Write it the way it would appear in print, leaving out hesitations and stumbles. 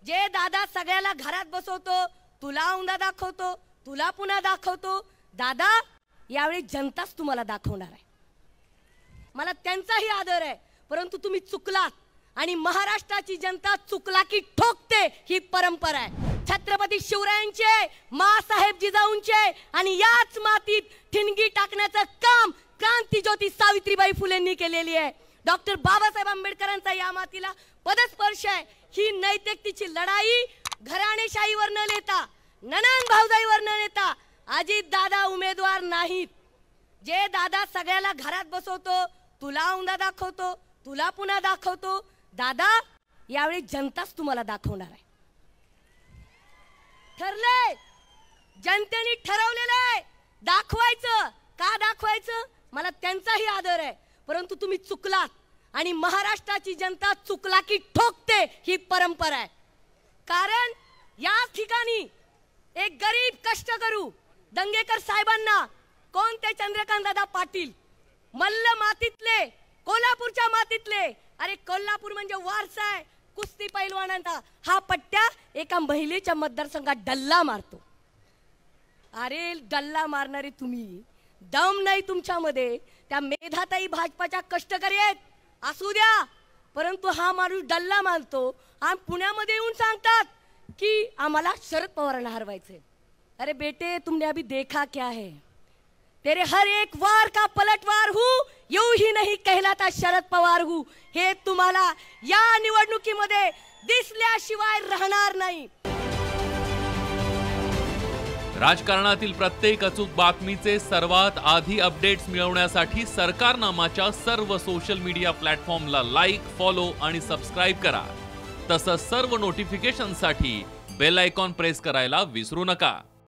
जे दादा सगळ्याला घरात बसवतो, तुला औंधा दाखवतो, तुला पुन्हा दाखवतो, दादा यावेळी जनताच तुम्हाला दाखवणार आहे. मला त्यांचाही आदर आहे, परंतु तुम्ही चुकलात आणि महाराष्ट्राची जनता चुकला की ठोकते ही परंपरा आहे. छत्रपती शिवरायांचे, माँसाहेब जिजाऊंचे आणि याच मातीत ठिणगी टाकण्याचं काम क्रांतीज्योती सावित्रीबाई फुलेंनी केलेली आहे. डॉक्टर बाबासाहेब आंबेडकरांचा या मातीला पदस्पर्श आहे. ही नैतिकतेची लढाई घराणेशाहीवर न नेता, नणंद भाऊजाईवर न नेता अजित दादा उमेदवार नाहीत. जे दादा सगळ्याला घरात बसवतो, तुला औंधा दाखवतो, तुला पुन्हा दाखवतो, दादा यावेळी जनताच तुम्हाला दाखवणार आहे. ठरलंय, जनतेने ठरवलेलं आहे. दाखवायचं का दाखवायचं, मला त्यांचाही आदर आहे, परंतु तुम्ही चुकलात आणि महाराष्ट्राची जनता चुकला की ठोकते ही परंपरा आहे. कारण या ठिकाणी एक गरीब कष्टकरू दंगेकर साहेबांना, कोण ते चंद्रकांत दादा पाटील, मल्ल मातीतले, कोल्हापूरच्या मातीतले, अरे कोल्हापूर म्हणजे वारसा आहे कुस्ती पैलवानांचा. हा पट्ट्या एका महिलेच्या मतदारसंघात डल्ला मारतो. अरे डल्ला मारणारे तुम्ही, दम नाही तुमच्यामध्ये. त्या मेधाताई भाजपाच्या कष्टकरी आहेत, असू द्या, परंतु हा माणूस डल्ला मारतो आणि पुण्यामध्ये येऊन सांगतात की आम्हाला शरद पवारांना हरवायचे. अरे बेटे, तुमने अभी देखा क्या है, तेरे हर एक वार का पलटवार हूँ, यूं ही नहीं कहलाता शरद पवार हूँ. हे तुम्हाला या निवडणुकीमध्ये दिसल्याशिवाय राहणार नाही. राजकारणातील प्रत्येक अचूक बातमीचे सर्वात आधी अपडेट्स मिळवण्यासाठी सरकारनामाच्या सर्व सोशल मीडिया प्लॅटफॉर्मला लाईक, फॉलो आणि सबस्क्राईब करा. तसंच सर्व नोटिफिकेशनसाठी बेल आयकॉन प्रेस करायला विसरू नका.